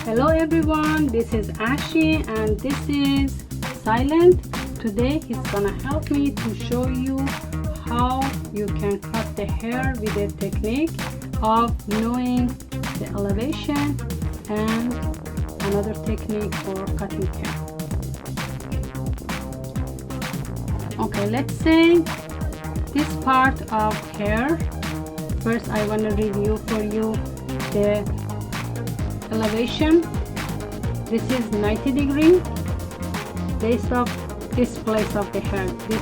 Hello everyone, this is Ashy and this is Silent. Today he's gonna help me to show you how you can cut the hair with the technique of knowing the elevation and another technique for cutting hair. Okay, let's say this part of hair. First I want to review for you the elevation. This is 90 degree based off this place of the hair, this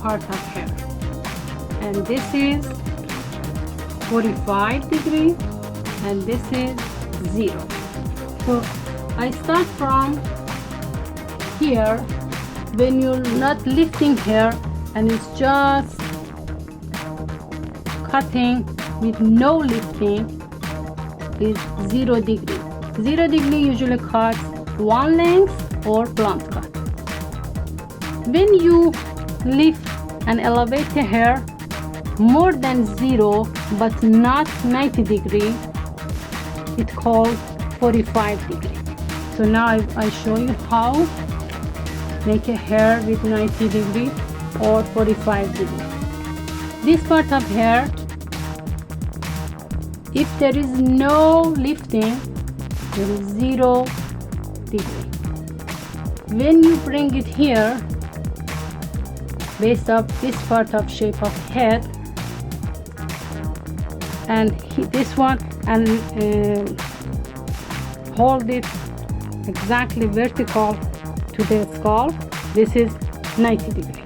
part of hair, and this is 45 degree and this is 0. So I start from here when you're not lifting hair and it's just cutting with no lifting is 0 degree. 0 degree usually cuts one length or blunt cut. When you lift and elevate the hair more than 0 but not 90 degree, it's called 45 degree. So now I show you how make a hair with 90 degree or 45 degree. This part of hair, if there is no lifting, there is 0 degree. When you bring it here, based off this part of shape of head, and this one, and hold it exactly vertical to the skull, this is 90 degree.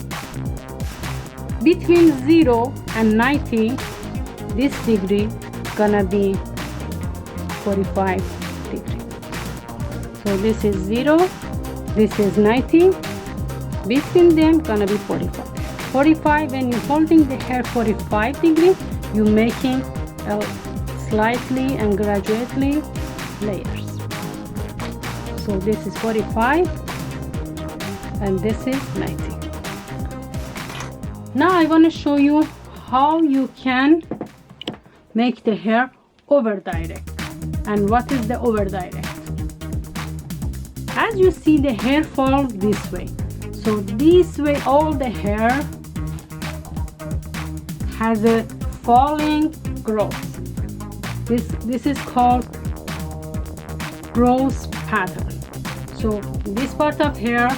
Between 0 and 90, this degree gonna be 45 degree. So this is 0, this is 90, between them gonna be 45. 45, when you're holding the hair 45 degree, you're making slightly and gradually layers. So this is 45 and this is 90. Now I want to show you how you can make the hair over direct. And what is the over direct? As you see, the hair falls this way. So this way all the hair has a falling growth. This is called growth pattern. So this part of hair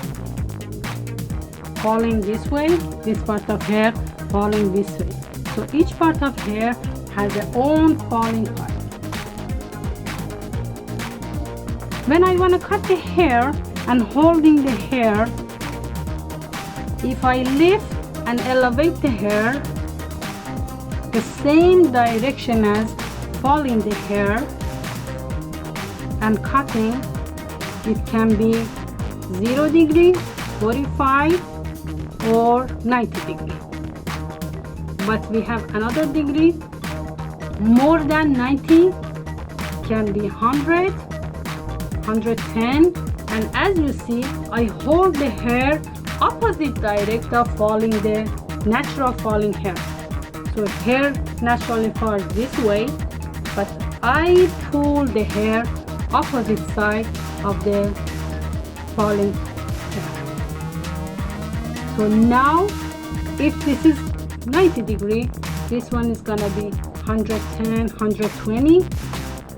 falling this way, this part of hair falling this way. So each part of hair has their own falling part. When I want to cut the hair and holding the hair, if I lift and elevate the hair the same direction as falling the hair and cutting, it can be 0 degree, 45 or 90 degree. But we have another degree more than 90, can be 100, 110, and as you see, I hold the hair opposite direct of falling the natural falling hair. So hair naturally falls this way, but I pull the hair opposite side of the falling hair. So now if this is 90 degree, this one is gonna be 110, 120.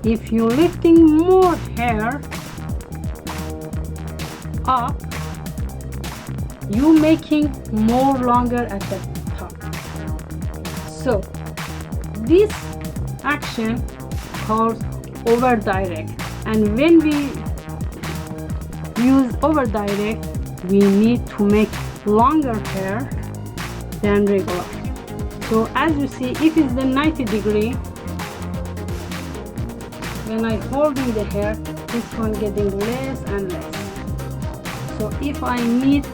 If you're lifting more hair up, you making more longer at the top. So this action called over direct, and when we use over direct, we need to make longer hair than regular. So as you see, if it's the 90 degree, when I holding the hair, this one getting less and less. So if I need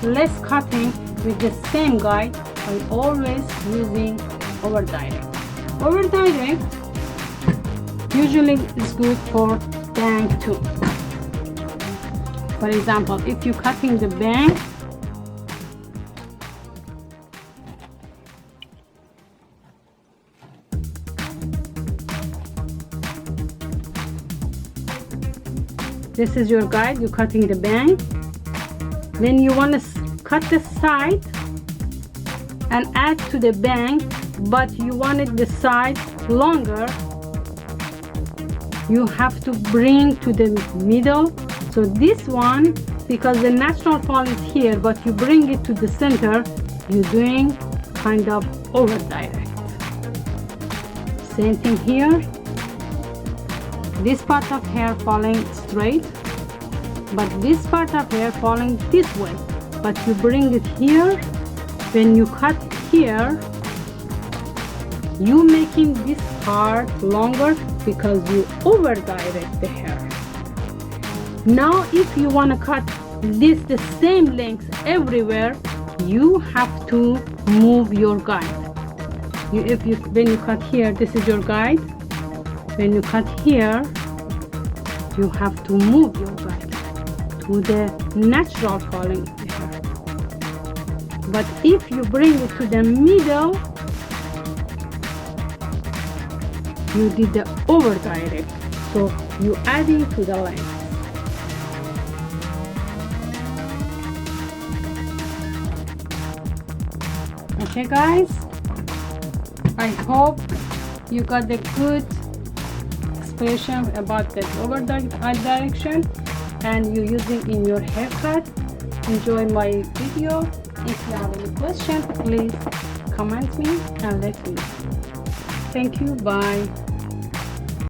less cutting with the same guide, I always using over direct. Over direct usually is good for bang too. For example, if you're cutting the bang, This is your guide. You're cutting the bang. Then you want to cut the side and add to the bang, but you wanted the side longer. You have to bring to the middle. So this one, because the natural fall is here, but you bring it to the center, you're doing kind of over direct. Same thing here. This part of hair falling straight, but this part of hair falling this way, but you bring it here. When you cut here, you making this part longer because you over direct the hair. Now if you want to cut this the same length everywhere, you have to move your guide. When you cut here, this is your guide. When you cut here, you have to move your guide to the natural falling hair. But if you bring it to the middle, you did the over direct, so you adding to the length. Okay guys, I hope you got the good expression about the over direction and you using in your haircut. Enjoy my video. If you have any question, please comment me and let me know. Thank you. Bye.